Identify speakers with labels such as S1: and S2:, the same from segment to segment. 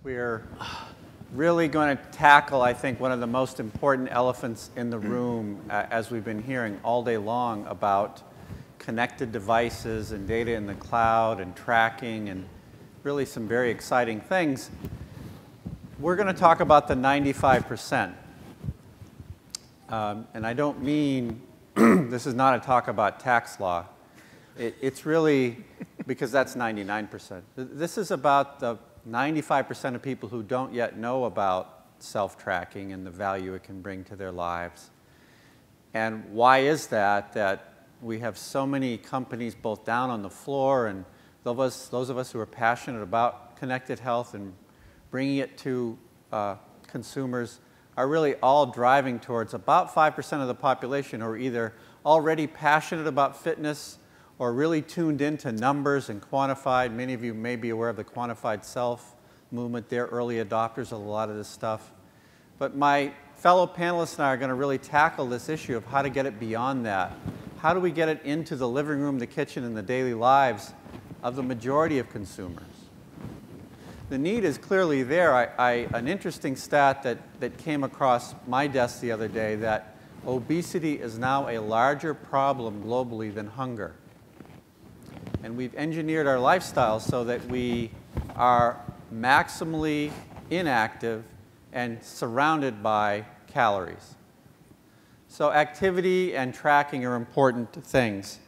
S1: We're really going to tackle, I think, one of the most important elephants in the room, as we've been hearing all day long about connected devices and data in the cloud and tracking and really some very exciting things. We're going to talk about the 95%. And I don't mean this is not a talk about tax law. It's really because that's 99%. This is about the 95% of people who don't yet know about self-tracking and the value it can bring to their lives. And why is that? That we have so many companies both down on the floor and those of us who are passionate about connected health and bringing it to consumers are really all driving towards about 5% of the population who are either already passionate about fitness or really tuned into numbers and quantified. Many of you may be aware of the quantified self movement. They're early adopters of a lot of this stuff. But my fellow panelists and I are going to really tackle this issue of how to get it beyond that. How do we get it into the living room, the kitchen, and the daily lives of the majority of consumers? The need is clearly there. An interesting stat that came across my desk the other day, that obesity is now a larger problem globally than hunger. And we've engineered our lifestyles so that we are maximally inactive and surrounded by calories. So activity and tracking are important things.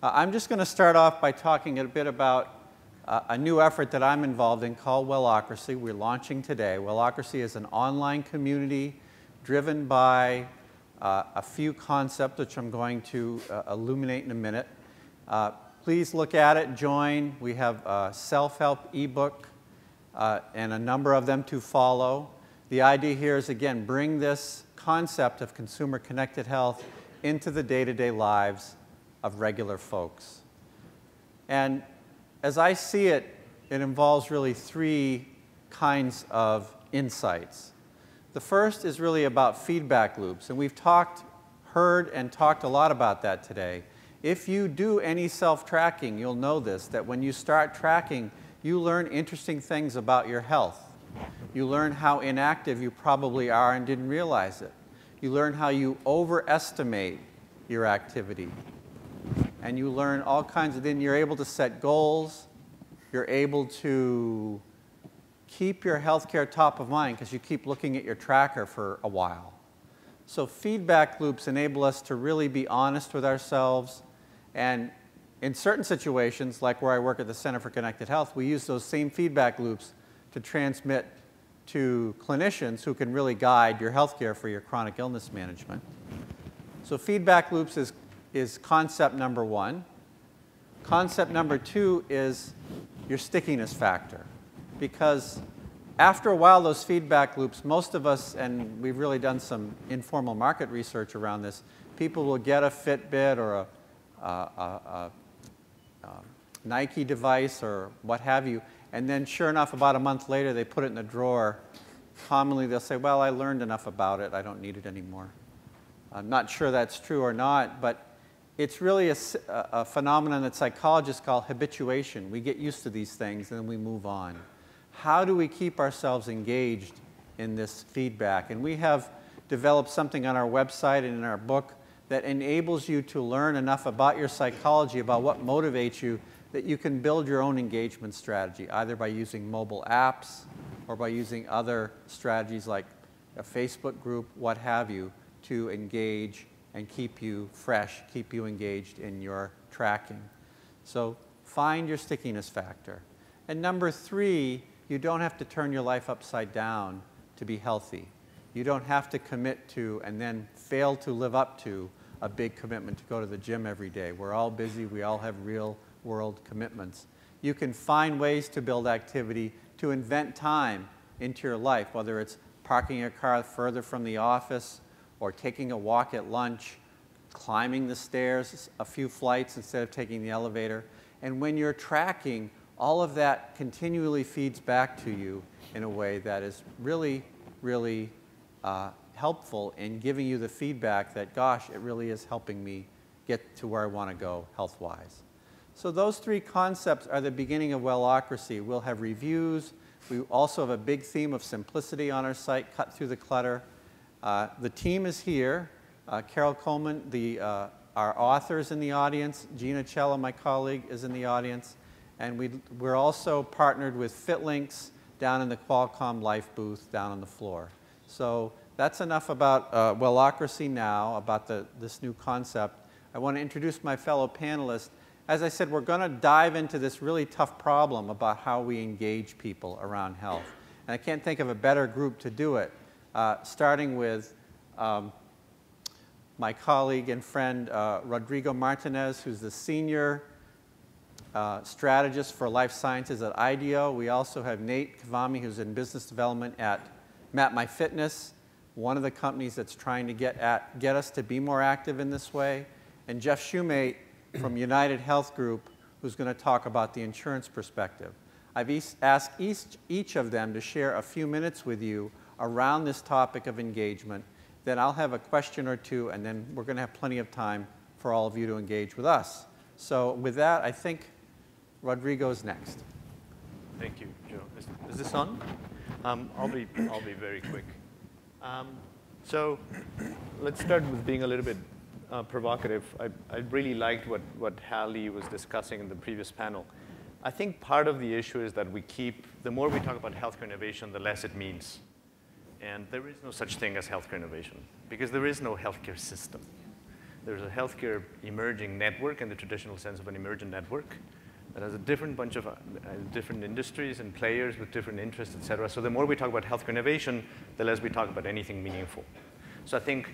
S1: I'm just going to start off by talking a bit about a new effort that I'm involved in called Wellocracy. We're launching today. Wellocracy is an online community driven by a few concepts, which I'm going to illuminate in a minute. Please look at it, join. We have a self-help ebook and a number of them to follow. The idea here is, again, bring this concept of consumer connected health into the day-to-day lives of regular folks. And as I see it, it involves really three kinds of insights. The first is really about feedback loops, and we've heard and talked a lot about that today. If you do any self-tracking, you'll know this, that when you start tracking, you learn interesting things about your health. You learn how inactive you probably are and didn't realize it. You learn how you overestimate your activity. And you learn all kinds of, then you're able to set goals. You're able to keep your healthcare top of mind because you keep looking at your tracker for a while. So feedback loops enable us to really be honest with ourselves. And in certain situations, like where I work at the Center for Connected Health, we use those same feedback loops to transmit to clinicians who can really guide your healthcare for your chronic illness management. So feedback loops is concept number one. Concept number two is your stickiness factor. Because after a while, those feedback loops, most of us, and we've really done some informal market research around this, people will get a Fitbit or a Nike device or what have you, and then sure enough, about a month later, they put it in the drawer. Commonly, they'll say, well, I learned enough about it, I don't need it anymore. I'm not sure that's true or not, but it's really a phenomenon that psychologists call habituation. We get used to these things, and then we move on. How do we keep ourselves engaged in this feedback? And we have developed something on our website and in our book that enables you to learn enough about your psychology, about what motivates you, that you can build your own engagement strategy, either by using mobile apps or by using other strategies like a Facebook group, what have you, to engage and keep you fresh, keep you engaged in your tracking. So find your stickiness factor. And number three, you don't have to turn your life upside down to be healthy. You don't have to commit to and then fail to live up to a big commitment to go to the gym every day. We're all busy. We all have real world commitments. You can find ways to build activity, to invent time into your life, whether it's parking your car further from the office or taking a walk at lunch, climbing the stairs a few flights instead of taking the elevator. And when you're tracking, all of that continually feeds back to you in a way that is really, really helpful in giving you the feedback that, gosh, it really is helping me get to where I want to go health-wise. So those three concepts are the beginning of Wellocracy. We'll have reviews, We also have a big theme of simplicity on our site, cut through the clutter. The team is here. Carol Coleman, our author, is in the audience. Gina Cella, my colleague, is in the audience. And we're also partnered with FitLinks down in the Qualcomm Life booth down on the floor. So that's enough about Wellocracy now, about this new concept. I want to introduce my fellow panelists. As I said, we're going to dive into this really tough problem about how we engage people around health. And I can't think of a better group to do it, starting with my colleague and friend, Rodrigo Martinez, who's the senior strategist for life sciences at IDEO. We also have Nate Kavami, who's in business development at MapMyFitness, one of the companies that's trying to get us to be more active in this way. And Jeff Shumate from United Health Group, who's going to talk about the insurance perspective. I've asked each of them to share a few minutes with you around this topic of engagement. Then I'll have a question or two, and then we're going to have plenty of time for all of you to engage with us. So with that, I think Rodrigo's next.
S2: Thank you, Joe. Is this on? I'll be very quick. So let's start with being a little bit provocative. I really liked what Hallie was discussing in the previous panel. I think part of the issue is that the more we talk about healthcare innovation, the less it means. And there is no such thing as healthcare innovation, because there is no healthcare system. There's a healthcare emerging network in the traditional sense of an emergent network that has a different bunch of different industries and players with different interests, et cetera. So the more we talk about healthcare innovation, the less we talk about anything meaningful. So I think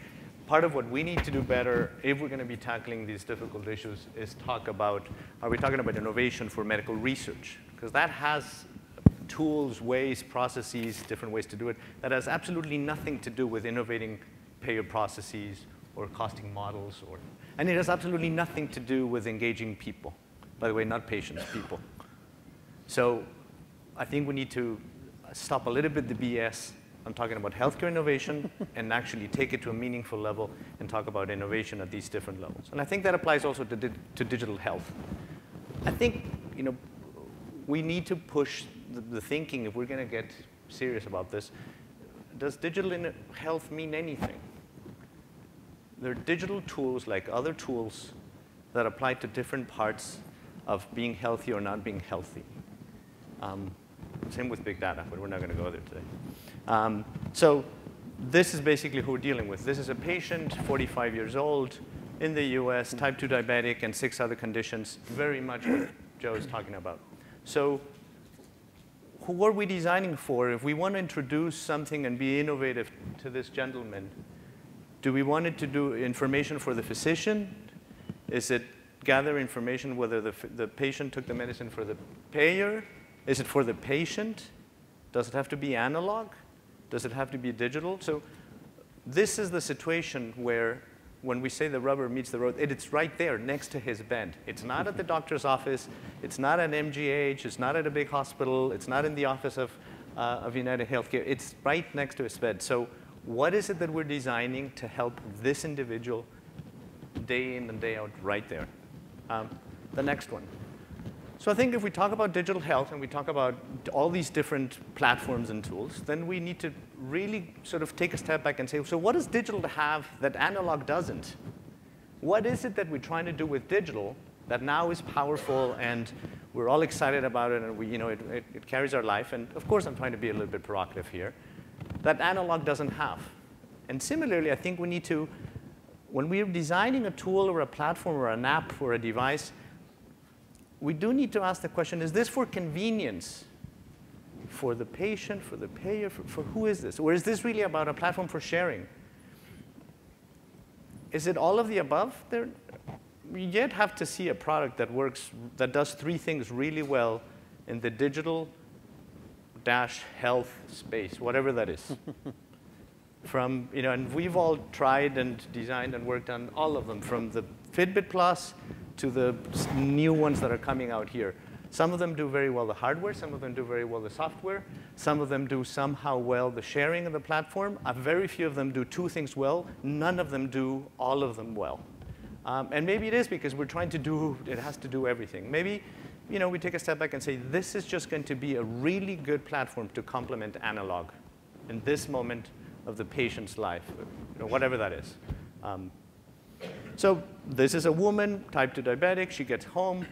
S2: part of what we need to do better, if we're going to be tackling these difficult issues, is talk about, are we talking about innovation for medical research? Because that has tools, ways, processes, different ways to do it, that has absolutely nothing to do with innovating payer processes or costing models, and it has absolutely nothing to do with engaging people. By the way, not patients, people. So I think we need to stop a little bit the BS. I'm talking about healthcare innovation and actually take it to a meaningful level and talk about innovation at these different levels. And I think that applies also to digital health. I think we need to push the thinking if we're going to get serious about this. Does digital health mean anything? There are digital tools like other tools that apply to different parts of being healthy or not being healthy. Same with big data, but we're not going to go there today. So this is basically who we're dealing with. This is a patient, 45 years old, in the US, type 2 diabetic, and 6 other conditions, very much what Joe is talking about. So who are we designing for? If we want to introduce something and be innovative to this gentleman, do we want it to do information for the physician? Is it gather information whether the patient took the medicine for the payer? Is it for the patient? Does it have to be analog? Does it have to be digital? So this is the situation where when we say the rubber meets the road, it's right there next to his bed. It's not at the doctor's office. It's not at MGH. It's not at a big hospital. It's not in the office of United Healthcare. It's right next to his bed. So what is it that we're designing to help this individual day in and day out right there? The next one. So I think if we talk about digital health and we talk about all these different platforms and tools, then we need to really sort of take a step back and say, so what does digital have that analog doesn't? What is it that we're trying to do with digital that now is powerful and we're all excited about it and it carries our life? And of course, I'm trying to be a little bit provocative here, that analog doesn't have. And similarly, I think we need to, when we're designing a tool or a platform or an app or a device, we do need to ask the question, is this for convenience? For the patient, for the payer, for who is this? Or is this really about a platform for sharing? Is it all of the above? We yet have to see a product that works, that does 3 things really well in the digital health space, whatever that is. And we've all tried and designed and worked on all of them, from the Fitbit Plus to the new ones that are coming out here. Some of them do very well the hardware. Some of them do very well the software. Some of them do somehow well the sharing of the platform. Very few of them do 2 things well. None of them do all of them well. And maybe it is because we're trying to do, it has to do everything. Maybe we take a step back and say, this is just going to be a really good platform to complement analog in this moment of the patient's life, whatever that is. So this is a woman, type 2 diabetic. She gets home.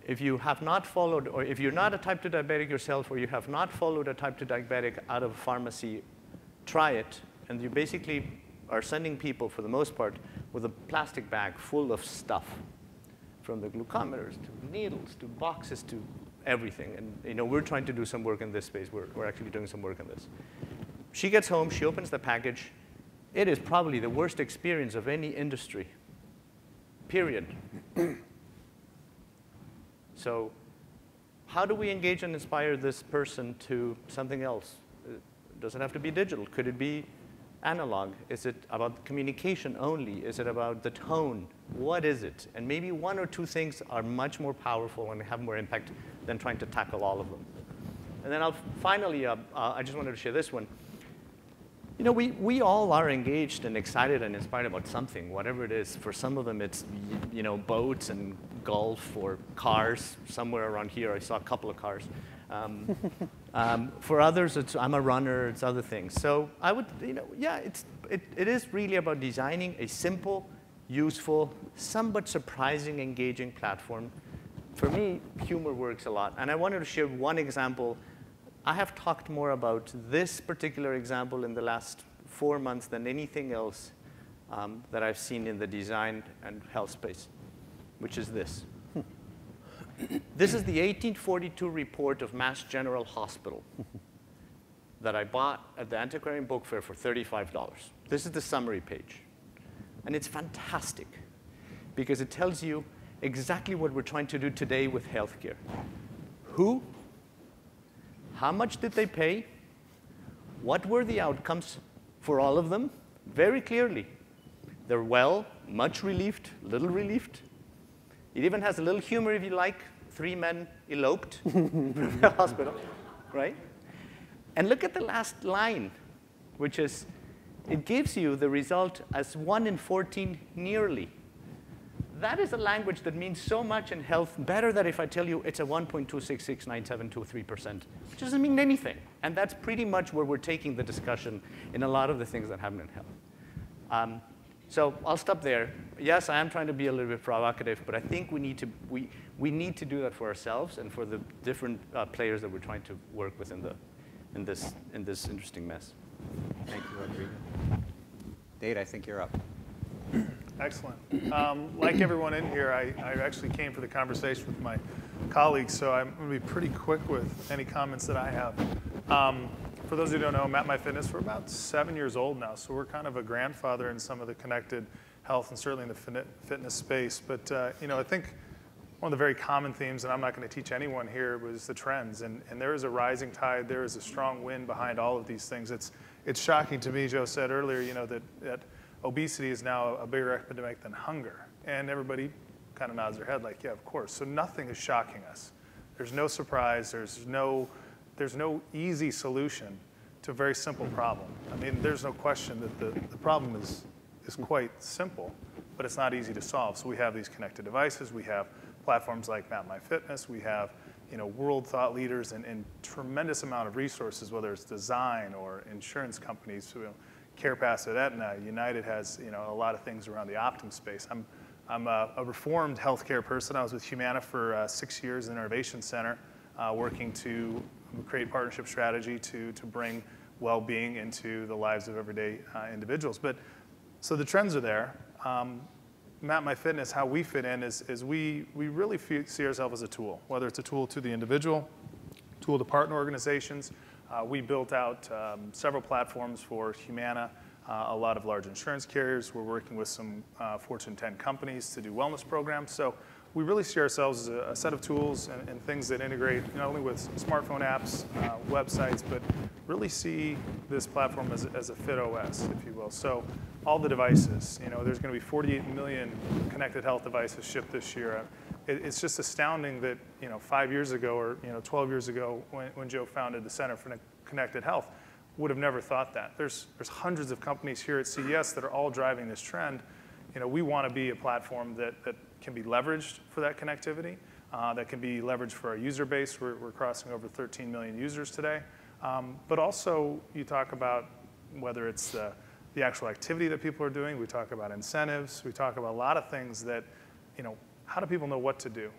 S2: If you have not followed, or if you're not a type 2 diabetic yourself, or you have not followed a type 2 diabetic out of a pharmacy, try it. And you basically are sending people, for the most part, with a plastic bag full of stuff, from the glucometers to needles to boxes to everything. And we're trying to do some work in this space. We're actually doing some work on this. She gets home. She opens the package. It is probably the worst experience of any industry, period. So how do we engage and inspire this person to something else? Does it have to be digital? Could it be analog? Is it about communication only? Is it about the tone? What is it? And maybe one or two things are much more powerful and have more impact than trying to tackle all of them. And then finally, I just wanted to share this one. We all are engaged and excited and inspired about something, whatever it is. For some of them, it's boats and golf or cars. Somewhere around here, I saw a couple of cars. For others, I'm a runner. It's other things. So I would, it is really about designing a simple, useful, somewhat surprising, engaging platform. For me, humor works a lot. And I wanted to share one example. I have talked more about this particular example in the last 4 months than anything else that I've seen in the design and health space, which is this. This is the 1842 report of Mass General Hospital that I bought at the Antiquarian Book Fair for $35. This is the summary page. And it's fantastic because it tells you exactly what we're trying to do today with healthcare. Who? How much did they pay? What were the outcomes for all of them? Very clearly. They're well, much relieved, little relieved. It even has a little humor, if you like. 3 men eloped from the hospital, right? And look at the last line, which is, it gives you the result as 1 in 14 nearly. That is a language that means so much in health, better than if I tell you it's a 1.2669723%, which doesn't mean anything. And that's pretty much where we're taking the discussion in a lot of the things that happen in health. So I'll stop there. Yes, I am trying to be a little bit provocative, but I think we need to do that for ourselves and for the different players that we're trying to work with in this interesting mess.
S1: Thank you, Rodrigo. Dade, I think you're up.
S3: Excellent. Like everyone in here, I actually came for the conversation with my colleagues, so I'm going to be pretty quick with any comments that I have. For those who don't know, Mapmyride, we're about 7 years old now, so we're kind of a grandfather in some of the connected health and certainly in the fitness space. But I think one of the very common themes, and I'm not going to teach anyone here, was the trends. And there is a rising tide. There is a strong wind behind all of these things. It's shocking to me, Joe said earlier, that obesity is now a bigger epidemic than hunger. And everybody kind of nods their head like, yeah, of course. So nothing is shocking us. There's no surprise. There's no easy solution to a very simple problem. I mean, there's no question that the problem is quite simple, but it's not easy to solve. So we have these connected devices. We have platforms like Mapmyride. We have world thought leaders and tremendous amount of resources, whether it's design or insurance companies. CarePass at Aetna, United has a lot of things around the Optum space. I'm a reformed healthcare person. I was with Humana for 6 years in the Innovation Center, working to create partnership strategy to bring well-being into the lives of everyday individuals. But so the trends are there. Mapmyride, how we fit in is we really see ourselves as a tool, whether it's a tool to the individual, tool to partner organizations. We built out several platforms for Humana, a lot of large insurance carriers. We're working with some Fortune 10 companies to do wellness programs. So we really see ourselves as a set of tools and things that integrate not only with smartphone apps, websites, but really see this platform as a fit OS, if you will. So all the devices, there's going to be 48 million connected health devices shipped this year. It's just astounding that 5 years ago or 12 years ago when Joe founded the Center for Connected Health, would have never thought that. There's hundreds of companies here at CES that are all driving this trend. We want to be a platform that can be leveraged for that connectivity, that can be leveraged for our user base. We're crossing over 13 million users today. But also, you talk about whether it's the actual activity that people are doing. We talk about incentives. We talk about a lot of things that, how do people know what to do?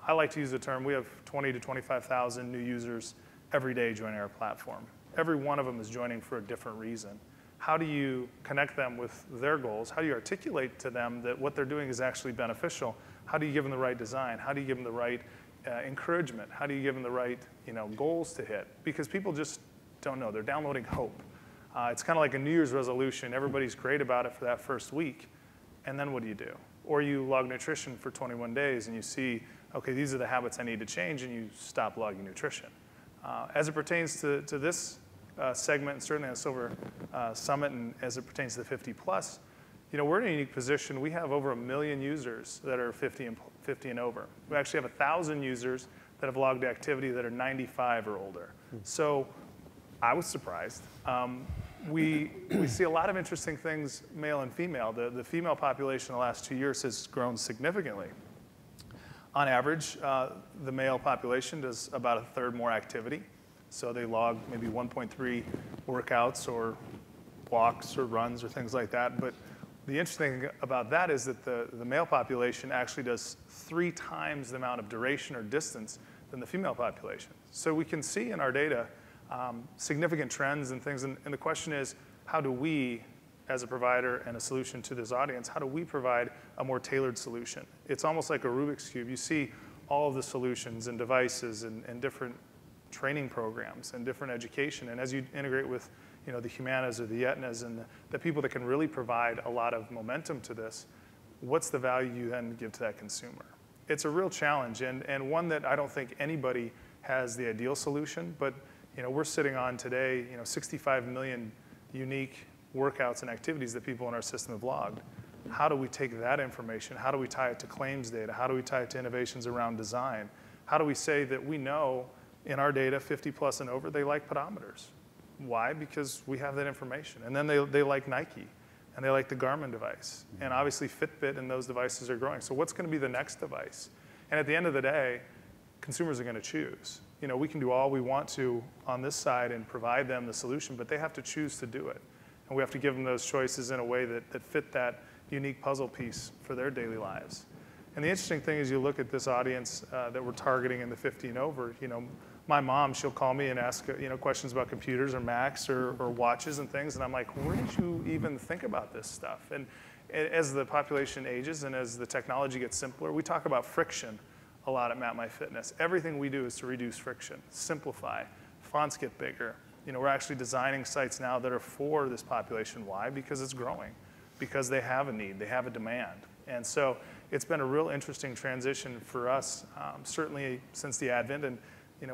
S3: I like to use the term, we have 20 to 25,000 new users every day joining our platform. Every one of them is joining for a different reason. How do you connect them with their goals? How do you articulate to them that what they're doing is actually beneficial? How do you give them the right design? How do you give them the right encouragement? How do you give them the right goals to hit? Because people just don't know. They're downloading hope. It's kind of like a New Year's resolution. Everybody's great about it for that first week. And then what do you do? Or you log nutrition for 21 days and you see, okay, these are the habits I need to change, and you stop logging nutrition. As it pertains to this segment, and certainly on Silver Summit, and as it pertains to the 50 plus, we're in a unique position. We have over 1 million users that are 50 and over. We actually have 1,000 users that have logged activity that are 95 or older. So I was surprised. We see a lot of interesting things, male and female. The female population in the last 2 years has grown significantly. On average, the male population does about 1/3 more activity. So they log maybe 1.3 workouts or walks or runs or things like that. But the interesting thing about that is that the male population actually does 3 times the amount of duration or distance than the female population. So we can see in our data significant trends and things. And the question is, how do we, as a provider and a solution to this audience, how do we provide a more tailored solution? It's almost like a Rubik's Cube. You see all of the solutions and devices and different training programs and different education. And as you integrate with the Humanas or the Aetnas and the people that can really provide a lot of momentum to this, what's the value you then give to that consumer? It's a real challenge, and one that I don't think anybody has the ideal solution, but we're sitting on today 65 million unique workouts and activities that people in our system have logged. How do we take that information? How do we tie it to claims data? How do we tie it to innovations around design? How do we say that we know in our data, 50 plus and over, they like pedometers? Why? Because we have that information. And then they like Nike, and they like the Garmin device. And obviously Fitbit and those devices are growing. So what's going to be the next device? And at the end of the day, consumers are going to choose. We can do all we want to on this side and provide them the solution, but they have to choose to do it. And we have to give them those choices in a way that fit that unique puzzle piece for their daily lives. And the interesting thing is you look at this audience that we're targeting in the 50 and over, my mom, she'll call me and ask questions about computers or Macs or watches and things, and I'm like, where did you even think about this stuff? And as the population ages and as the technology gets simpler, we talk about friction a lot at MapMyFitness. Everything we do is to reduce friction, simplify, fonts get bigger. We're actually designing sites now that are for this population. Why? Because it's growing, because they have a need, they have a demand. And so it's been a real interesting transition for us, certainly since the advent. And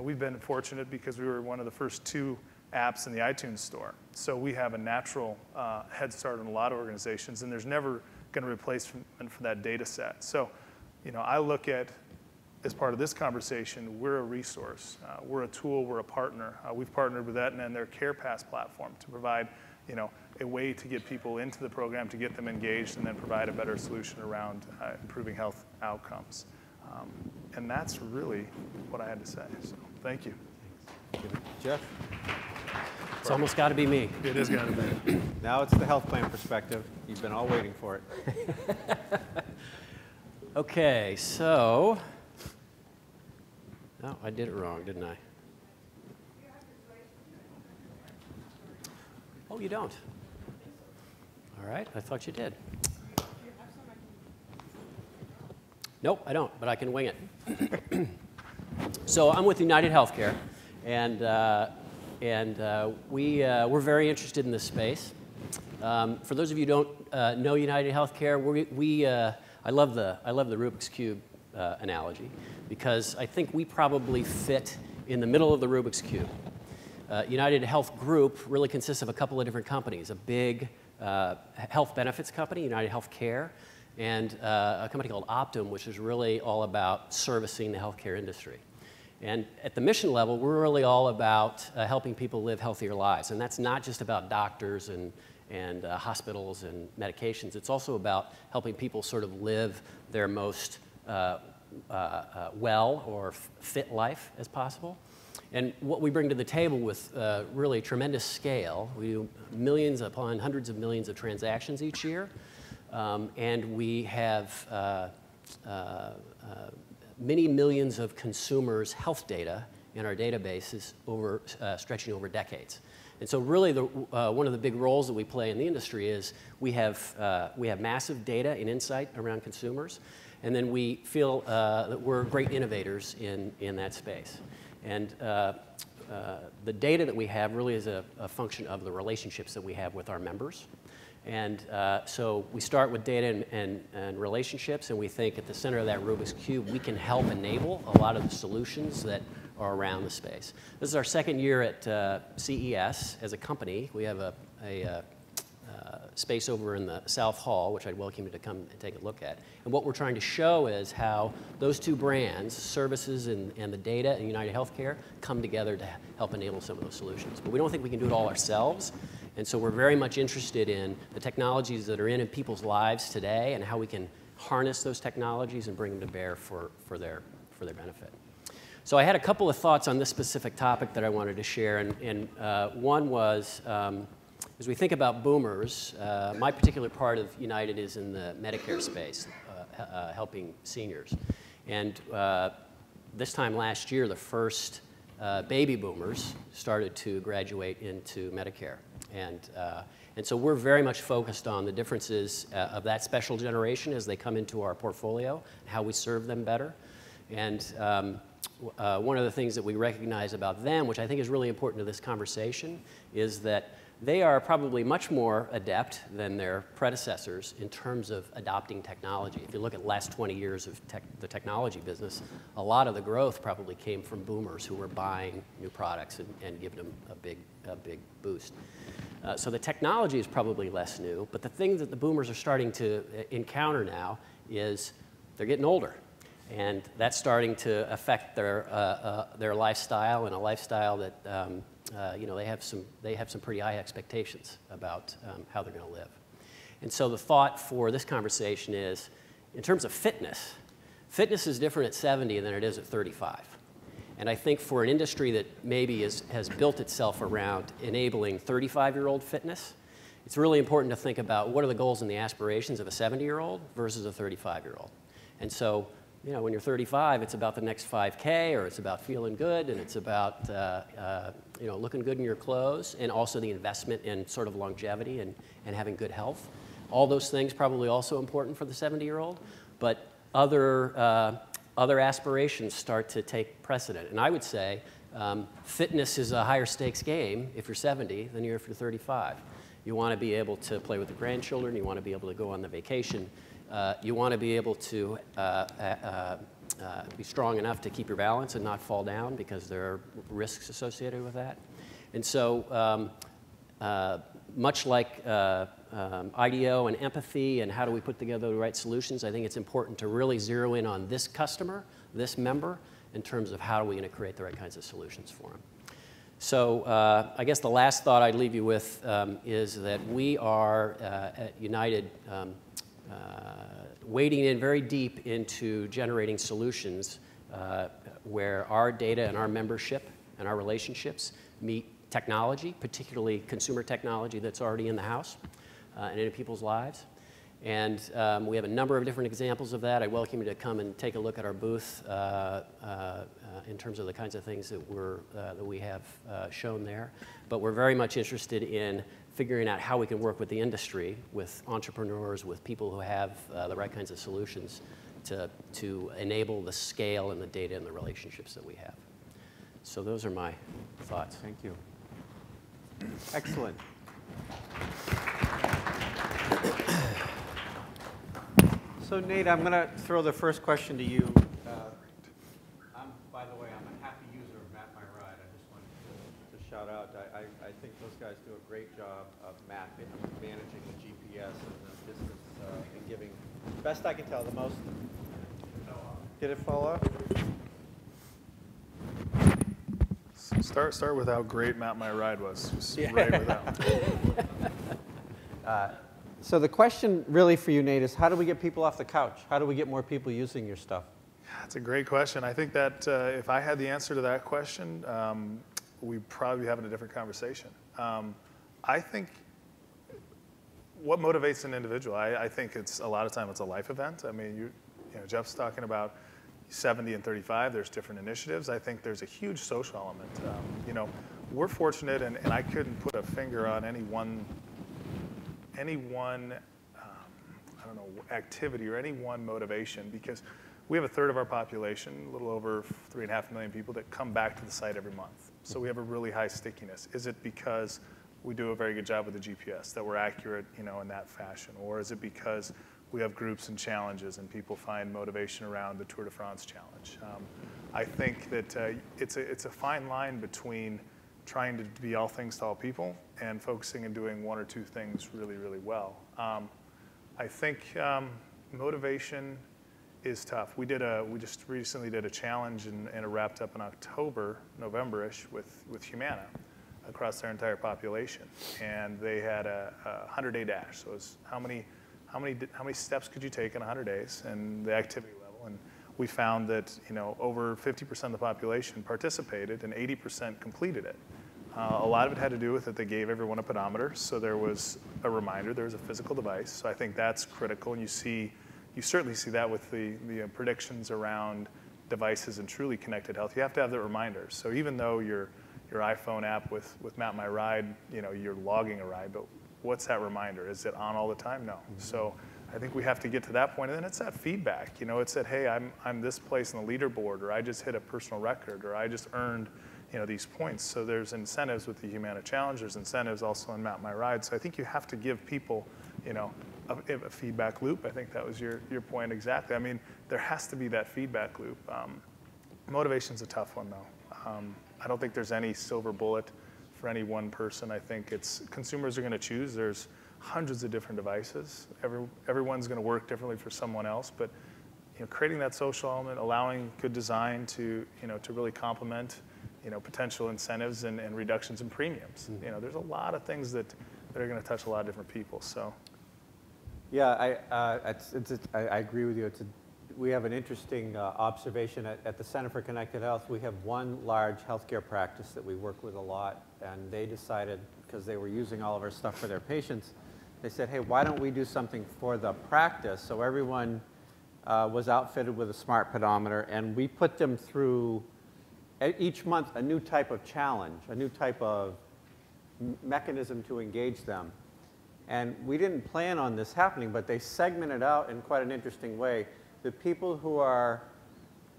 S3: we've been fortunate because we were one of the first 2 apps in the iTunes store. So we have a natural head start on a lot of organizations, and there's never going to replace for that data set. So I look at, as part of this conversation, we're a resource. We're a tool. We're a partner. We've partnered with Aetna and their CarePass platform to provide, a way to get people into the program, to get them engaged, and then provide a better solution around improving health outcomes. And that's really what I had to say. So thank you.
S1: Jeff?
S4: It's almost got to be me.
S3: It is got to be.
S1: Now it's the health plan perspective. You've been all waiting for it.
S4: Okay, so, no, I did it wrong, didn't I? Oh, you don't? All right, I thought you did. Nope, I don't, but I can wing it. So I'm with United Healthcare, and we're very interested in this space. For those of you who don't know United Healthcare, I love the Rubik's Cube analogy, because I think we probably fit in the middle of the Rubik's Cube. United Health Group really consists of a couple of different companies: a big health benefits company, United Healthcare, and a company called Optum, which is really all about servicing the healthcare industry. And at the mission level, we're really all about helping people live healthier lives. And that's not just about doctors and hospitals and medications. It's also about helping people sort of live their most well or fit life as possible. And what we bring to the table with really tremendous scale, we do millions upon hundreds of millions of transactions each year, and we have many millions of consumers' health data in our databases stretching over decades. And so really one of the big roles that we play in the industry is we have massive data and insight around consumers, and then we feel that we're great innovators in that space. And the data that we have really is a function of the relationships that we have with our members. And so we start with data and relationships, and we think at the center of that Rubik's Cube, we can help enable a lot of the solutions that are around the space. This is our second year at CES as a company. We have a space over in the South Hall, which I'd welcome you to come and take a look at. And what we're trying to show is how those two brands, services and the data and United Healthcare, come together to help enable some of those solutions. But we don't think we can do it all ourselves. And so we're very much interested in the technologies that are in people's lives today and how we can harness those technologies and bring them to bear for their benefit. So I had a couple of thoughts on this specific topic that I wanted to share. And one was, as we think about boomers, my particular part of United is in the Medicare space, helping seniors. And this time last year, the first baby boomers started to graduate into Medicare. And so we're very much focused on the differences of that special generation as they come into our portfolio, how we serve them better. And one of the things that we recognize about them, which I think is really important to this conversation, is that they are probably much more adept than their predecessors in terms of adopting technology. If you look at the last 20 years of the technology business, a lot of the growth probably came from boomers who were buying new products and giving them a big boost. So the technology is probably less new, but the thing that the boomers are starting to encounter now is they're getting older. And that's starting to affect their lifestyle, and a lifestyle that you know, they have some pretty high expectations about how they're going to live. And so the thought for this conversation is, in terms of fitness, fitness is different at 70 than it is at 35. And I think for an industry that maybe has built itself around enabling 35-year-old fitness, it's really important to think about what are the goals and the aspirations of a 70-year-old versus a 35-year-old. And so, you know, when you're 35, it's about the next 5K, or it's about feeling good, and it's about you know, looking good in your clothes, and also the investment in sort of longevity and having good health. All those things probably also important for the 70-year-old, but other aspirations start to take precedent. And I would say fitness is a higher stakes game if you're 70 than if you're 35. You want to be able to play with the grandchildren. You want to be able to go on the vacation. You want to be able to be strong enough to keep your balance and not fall down, because there are risks associated with that. And so much like IDEO and empathy and how do we put together the right solutions, I think it's important to really zero in on this customer, this member, in terms of how are we going to create the right kinds of solutions for them. So I guess the last thought I'd leave you with is that we are at United wading in very deep into generating solutions where our data and our membership and our relationships meet technology, particularly consumer technology that's already in the house and in people's lives. And we have a number of different examples of that. I welcome you to come and take a look at our booth in terms of the kinds of things that we have shown there. But we're very much interested in figuring out how we can work with the industry, with entrepreneurs, with people who have the right kinds of solutions to enable the scale and the data and the relationships that we have. So those are my thoughts.
S1: Thank you. Excellent. So Nate, I'm going to throw the first question to you. By the way, I'm a happy user of Mapmyride. I just wanted to shout out. I think those guys do a great job of mapping, managing the GPS and the distance, and giving, best I can tell, the most. Did it fall off?
S3: Start with how great Mapmyride was. Just right with that.
S1: So the question really for you, Nate, is how do we get people off the couch? How do we get more people using your stuff?
S3: That's a great question. I think that if I had the answer to that question, we'd probably be having a different conversation. I think what motivates an individual, I think it's a lot of time it's a life event. I mean, you know, Jeff's talking about 70 and 35, there's different initiatives. I think there's a huge social element. You know, we're fortunate, and I couldn't put a finger on any one I don't know, activity or any one motivation, because we have a third of our population, a little over 3.5 million people that come back to the site every month. So we have a really high stickiness. Is it because we do a very good job with the GPS, that we're accurate, you know, in that fashion? Or is it because we have groups and challenges and people find motivation around the Tour de France challenge? I think that it's a fine line between trying to be all things to all people and focusing and doing one or two things really, really well. I think motivation is tough. We just recently did a challenge and it wrapped up in October, November-ish with Humana across their entire population, and they had a 100-day dash. So it was how many steps could you take in 100 days, and the activity level. And we found that, you know, over 50% of the population participated and 80% completed it. A lot of it had to do with that they gave everyone a pedometer, so there was a reminder, there was a physical device. So I think that's critical, and you certainly see that with the predictions around devices and truly connected health. You have to have that reminder. So even though your iPhone app with Mapmyride, you know, you're logging a ride, but what's that reminder? Is it on all the time? No. Mm-hmm. So I think we have to get to that point, and then it's that feedback. You know, it's that, hey, I'm this place on the leaderboard, or I just hit a personal record, or I just earned, you know, these points. So there's incentives with the Humana Challenge. There's incentives also in Mapmyride. So I think you have to give people, you know, a feedback loop. I think that was your point exactly. I mean, there has to be that feedback loop. Motivation's a tough one, though. I don't think there's any silver bullet for any one person. I think consumers are going to choose. There's hundreds of different devices. Everyone's going to work differently for someone else, but, you know, creating that social element, allowing good design to, you know, to really complement, you know, potential incentives and reductions in premiums. Mm-hmm. You know, there's a lot of things that are going to touch a lot of different people. So.
S1: Yeah, I agree with you. We have an interesting observation at the Center for Connected Health. We have one large healthcare practice that we work with a lot, and they decided, because they were using all of our stuff for their patients, they said, hey, why don't we do something for the practice? So everyone was outfitted with a smart pedometer, and we put them through each month a new type of challenge, a new type of mechanism to engage them. And we didn't plan on this happening, but they segmented out in quite an interesting way. The people who are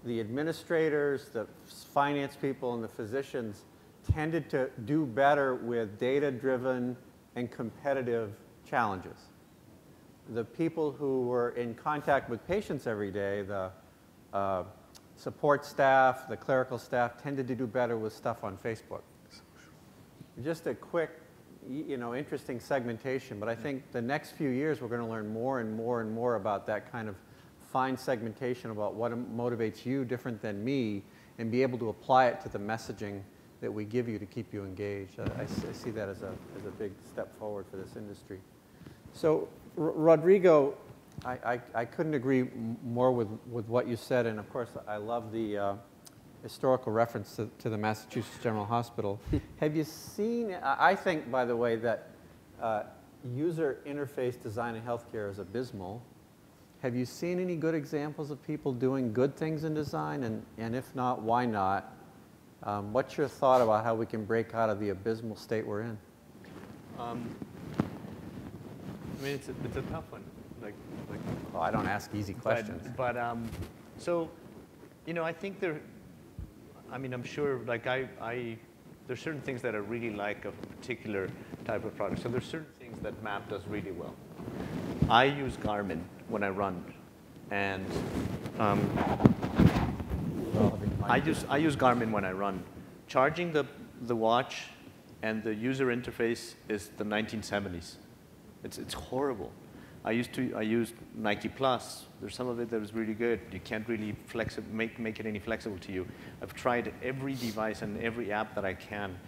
S1: the administrators, the finance people, and the physicians tended to do better with data-driven and competitive challenges. The people who were in contact with patients every day, the support staff, the clerical staff, tended to do better with stuff on Facebook. Just a quick, you know, interesting segmentation, but I think the next few years we're going to learn more and more and more about that kind of fine segmentation about what motivates you different than me, and be able to apply it to the messaging that we give you to keep you engaged. I see that as a big step forward for this industry. So, Rodrigo, I couldn't agree more with what you said, and of course I love the historical reference to the Massachusetts General Hospital. Have you seen, I think, by the way, that user interface design in healthcare is abysmal. Have you seen any good examples of people doing good things in design? And if not, why not? What's your thought about how we can break out of the abysmal state we're in?
S2: I mean, it's a tough one.
S1: Well, I don't ask easy questions.
S2: But so, you know, I think I'm sure, like there's certain things that I really like of a particular type of product. So there's certain things that Map does really well. I use Garmin when I run, and I use Garmin when I run. Charging the watch and the user interface is the 1970s. It's horrible. I used Nike Plus. There's some of it that is really good. You can't really make it any flexible to you. I've tried every device and every app that I can.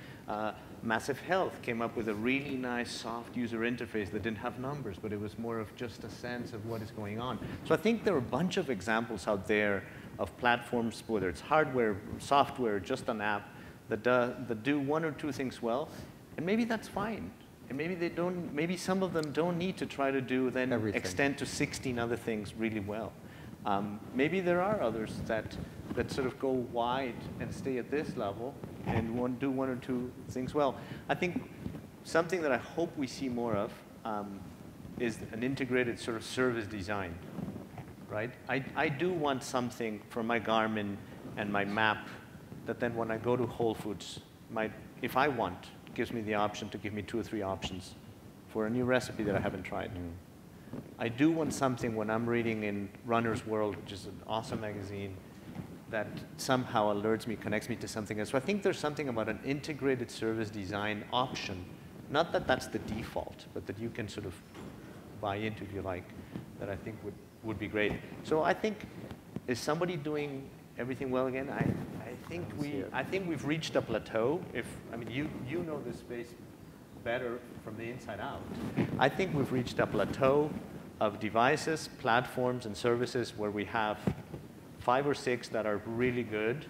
S2: Massive Health came up with a really nice, soft user interface that didn't have numbers, but it was more of just a sense of what is going on. So I think there are a bunch of examples out there of platforms, whether it's hardware, software, just an app, that do one or two things well, and maybe that's fine. And maybe they don't. Maybe some of them don't need to try to do then
S1: everything.
S2: Extend to 16 other things really well. Maybe there are others that sort of go wide and stay at this level and do one or two things well. I think something that I hope we see more of is an integrated sort of service design, right? I do want something for my Garmin and my map that then when I go to Whole Foods, if I want, gives me the option to give me 2 or 3 options for a new recipe that I haven't tried. I do want something when I'm reading in Runner's World, which is an awesome magazine, that somehow alerts me, connects me to something else. So I think there's something about an integrated service design option, not that that's the default, but that you can sort of buy into, if you like, that I think would be great. So I think, is somebody doing everything well again? I think we've reached a plateau. You know this space better from the inside out. I think we've reached a plateau of devices, platforms, and services where we have 5 or 6 that are really good.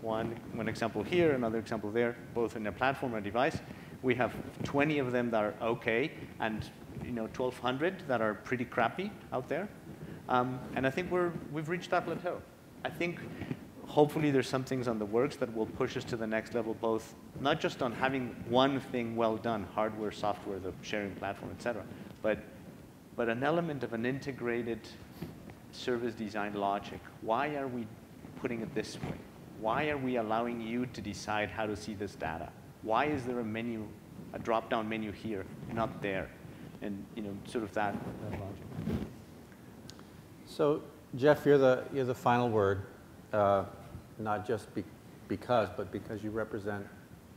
S2: One example here, another example there, both in a platform and device. We have 20 of them that are okay, and 1,200 that are pretty crappy out there. And I think we've reached that plateau. I think hopefully there's some things on the works that will push us to the next level, both not just on having one thing well done, hardware, software, the sharing platform, et cetera, but an element of an integrated service design logic. Why are we putting it this way? Why are we allowing you to decide how to see this data? Why is there a drop-down menu here, not there? And sort of that logic.
S1: So, Jeff, you're the final word, not just because you represent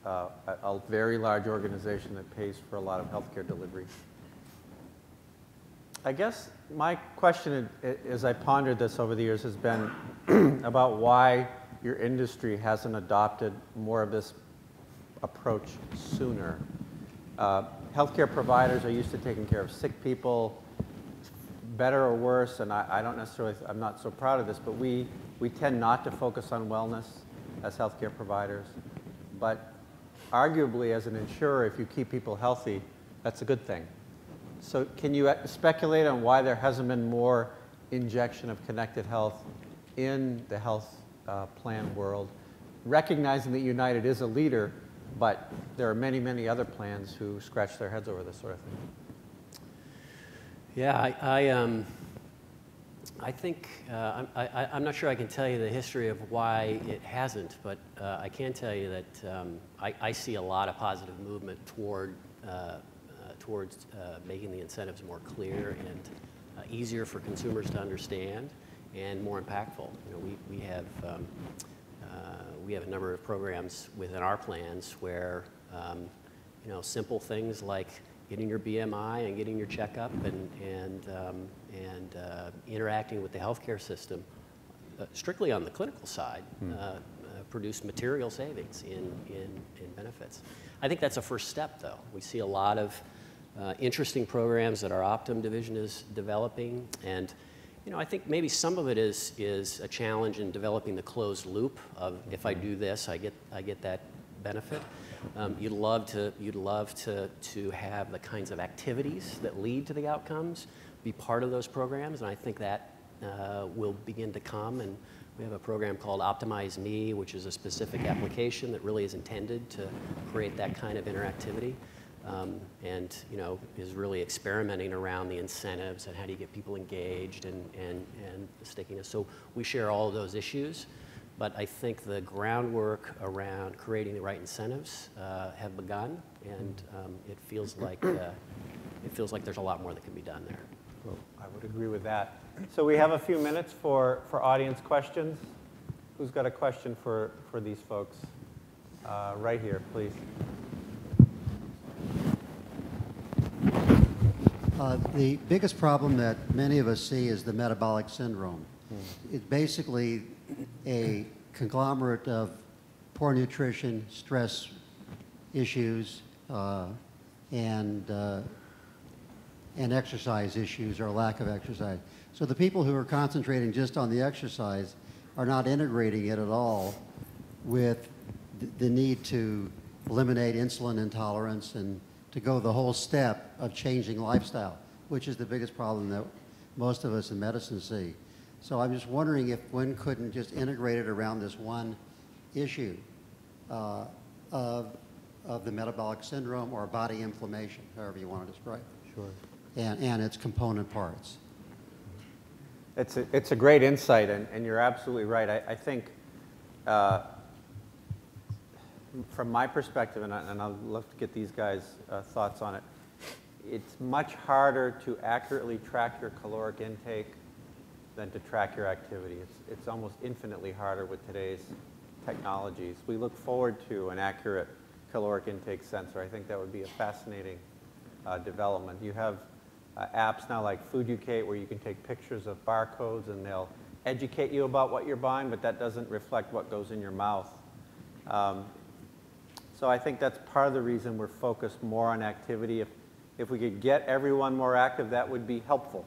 S1: a very large organization that pays for a lot of healthcare delivery. I guess my question, as I pondered this over the years, has been about why your industry hasn't adopted more of this approach sooner. Healthcare providers are used to taking care of sick people, better or worse, and I'm not so proud of this, but we tend not to focus on wellness as healthcare providers. But arguably, as an insurer, if you keep people healthy, that's a good thing. So can you speculate on why there hasn't been more injection of connected health in the health plan world, recognizing that United is a leader, but there are many, many other plans who scratch their heads over this sort of thing?
S4: Yeah, I think, I'm not sure I can tell you the history of why it hasn't, but I can tell you that I see a lot of positive movement towards making the incentives more clear and easier for consumers to understand and more impactful. We have a number of programs within our plans where simple things like getting your BMI and getting your checkup and interacting with the healthcare system, strictly on the clinical side, produce material savings in benefits. I think that's a first step, though. We see a lot of interesting programs that our Optum division is developing, and I think maybe some of it is a challenge in developing the closed loop of, if I do this, I get that benefit. You'd love to have the kinds of activities that lead to the outcomes be part of those programs, and I think that will begin to come. And we have a program called Optimize Me, which is a specific application that really is intended to create that kind of interactivity, and is really experimenting around the incentives and how do you get people engaged and stickiness. So we share all of those issues. But I think the groundwork around creating the right incentives have begun, and it feels like there's a lot more that can be done there.
S1: Well, I would agree with that. So we have a few minutes for audience questions. Who's got a question for these folks? Right here, please.
S5: The biggest problem that many of us see is the metabolic syndrome. It's basically a conglomerate of poor nutrition, stress issues, and exercise issues or lack of exercise. So the people who are concentrating just on the exercise are not integrating it at all with the need to eliminate insulin intolerance and to go the whole step of changing lifestyle, which is the biggest problem that most of us in medicine see. So I'm just wondering if one couldn't just integrate it around this one issue of the metabolic syndrome or body inflammation, however you want to describe it.
S1: Sure.
S5: And its component parts.
S1: It's a great insight, and you're absolutely right. I think from my perspective, and I'd love to get these guys' thoughts on it, it's much harder to accurately track your caloric intake than to track your activity. It's almost infinitely harder with today's technologies. We look forward to an accurate caloric intake sensor. I think that would be a fascinating development. You have apps now like Food UK where you can take pictures of barcodes and they'll educate you about what you're buying, but that doesn't reflect what goes in your mouth. So I think that's part of the reason we're focused more on activity. If we could get everyone more active, that would be helpful.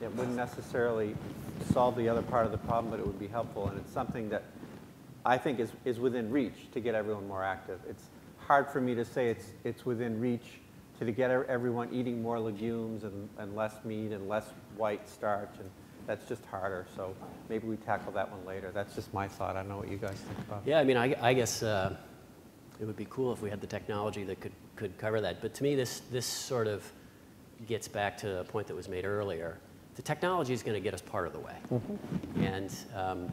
S1: It wouldn't necessarily solve the other part of the problem, but it would be helpful. And it's something that I think is within reach to get everyone more active. It's hard for me to say it's within reach to get everyone eating more legumes and less meat and less white starch. And that's just harder. So maybe we tackle that one later. That's just my thought. I don't know what you guys think about it.
S4: Yeah, I mean, I guess it would be cool if we had the technology that could cover that. But to me, this sort of gets back to a point that was made earlier. The technology is going to get us part of the way. Mm-hmm.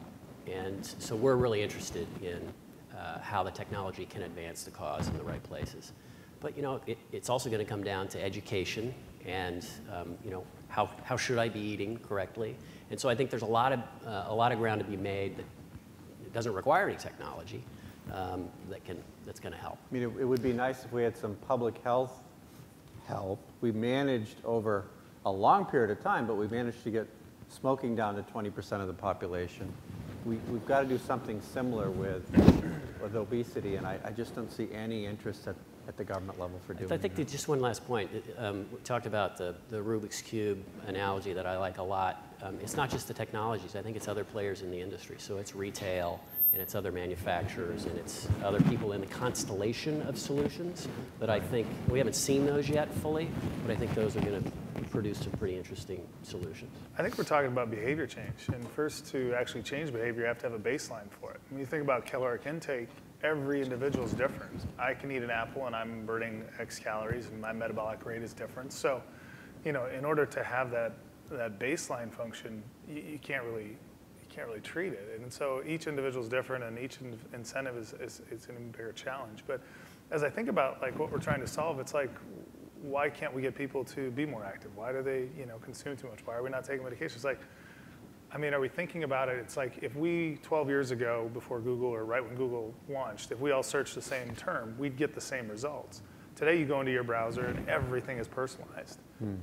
S4: And so we're really interested in how the technology can advance the cause in the right places. But you know, it's also going to come down to education and you know, how should I be eating correctly? And so I think there's a lot of ground to be made that it doesn't require any technology that's going to help.
S1: I mean, it would be nice if we had some public health help. We managed over a long period of time, but we managed to get smoking down to 20% of the population. We've got to do something similar with obesity, and I just don't see any interest at the government level for doing that.
S4: I think just one last point. We talked about the Rubik's Cube analogy that I like a lot. It's not just the technologies. I think it's other players in the industry. So it's retail, and it's other manufacturers, and it's other people in the constellation of solutions that I think, we haven't seen those yet fully, but I think those are going to produce some pretty interesting solutions.
S3: I think we're talking about behavior change. And first, to actually change behavior, you have to have a baseline for it. When you think about caloric intake, every individual is different. I can eat an apple and I'm burning X calories and my metabolic rate is different. So, you know, in order to have that baseline function, you can't really treat it. And so each individual is different and each incentive is an even bigger challenge. But as I think about like what we're trying to solve, it's like, why can't we get people to be more active? Why do they, you know, consume too much? Why are we not taking medications? It's like, I mean, are we thinking about it? It's like if we, 12 years ago, before Google or right when Google launched, if we all searched the same term, we'd get the same results. Today you go into your browser and everything is personalized.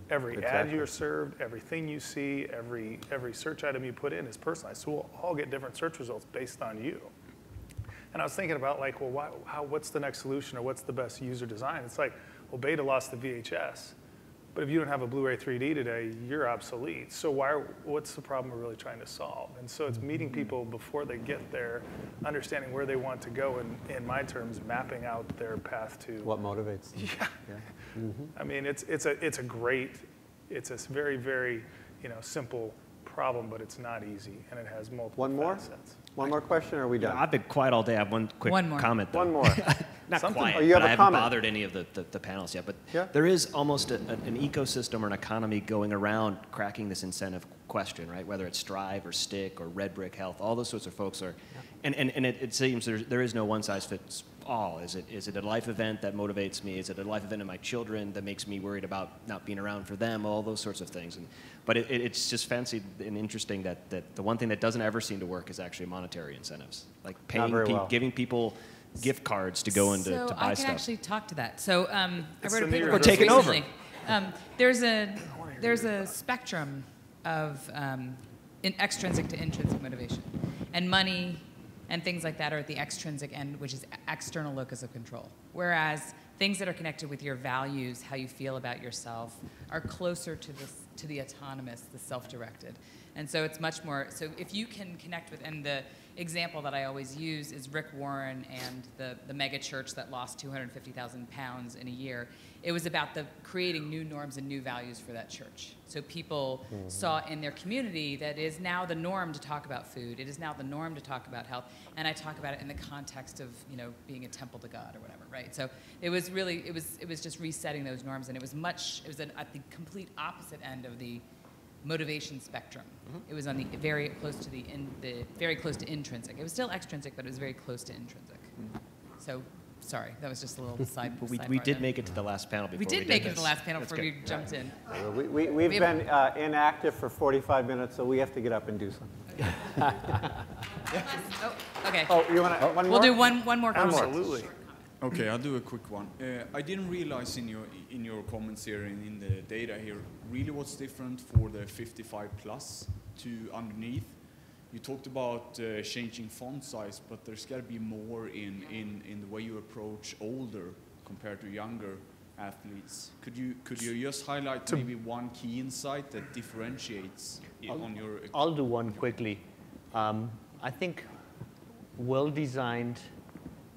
S3: Every ad you're served, everything you see, every search item you put in is personalized. So we'll all get different search results based on you. And I was thinking about like, well, what's the next solution or what's the best user design? It's like, well, Beta lost the VHS. But if you don't have a Blu-ray 3D today, you're obsolete. So what's the problem we're really trying to solve? And so it's meeting people before they get there, understanding where they want to go, and in my terms, mapping out their path to
S1: what motivates them.
S3: Yeah.
S1: Mm-hmm.
S3: I mean, it's a very, very, you know, simple problem, but it's not easy, and it has multiple facets.
S1: One more question, or are we done?
S6: I've been quiet all day. I have one quick comment, though.
S1: One more.
S6: Not quiet,
S1: oh, you have
S6: but I
S1: a
S6: haven't
S1: comment.
S6: bothered any of the panels yet. But
S1: Yeah.
S6: there is almost an ecosystem or an economy going around cracking this incentive question, right? Whether it's Strive or Stick or Red Brick Health, all those sorts of folks are, and it seems there is no one size fits all. Is it a life event that motivates me? Is it a life event in my children that makes me worried about not being around for them? All those sorts of things. But it's just fancy and interesting that the one thing that doesn't ever seem to work is actually monetary incentives, like giving people gift cards to go into to buy stuff.
S7: So I can actually talk to that. So I wrote a paper
S6: We're taking
S7: recently. There's a spectrum of extrinsic to intrinsic motivation, and money and things like that are at the extrinsic end, which is external locus of control. Whereas things that are connected with your values, how you feel about yourself, are closer to the autonomous, the self-directed. And so it's much more, so if you can connect with, and the example that I always use is Rick Warren and the mega church that lost 250,000 pounds in a year. It was about creating new norms and new values for that church. So people saw in their community that it is now the norm to talk about food. It is now the norm to talk about health. And I talk about it in the context of, you know, being a temple to God or whatever, right? So it was really, it was just resetting those norms, and it was at the complete opposite end of the motivation spectrum. It was on the very close to intrinsic. It was still extrinsic, but it was very close to intrinsic. So, sorry, that was just a little side.
S6: We did make it to the last panel before
S7: we did make it to the last panel before we jumped in.
S1: We've been inactive for 45 minutes, so we have to get up and do something.
S7: Oh, okay.
S1: Oh, you want to one more?
S7: We'll do one more comment.
S3: Absolutely.
S8: Okay, I'll do a quick one. I didn't realize in your comments here and in the data here really what's different for the 55 plus to underneath. You talked about changing font size, but there's got to be more in the way you approach older compared to younger athletes. Could you just highlight maybe one key insight that differentiates on your?
S2: I'll do one quickly. I think well-designed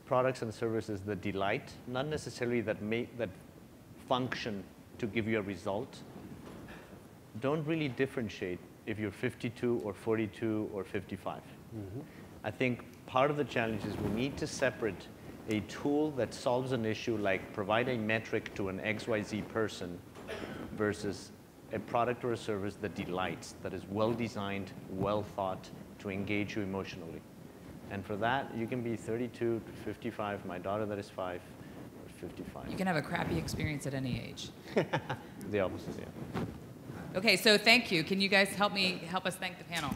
S2: products and services that delight, not necessarily that function to give you a result, don't really differentiate if you're 52 or 42 or 55. I think part of the challenge is we need to separate a tool that solves an issue like provide a metric to an XYZ person versus a product or a service that delights, that is well designed, well thought to engage you emotionally. And for that, you can be 32 to 55, my daughter that is 5, or 55.
S7: You can have a crappy experience at any age.
S2: The opposite, yeah.
S7: Okay, so thank you. Can you guys help us thank the panel?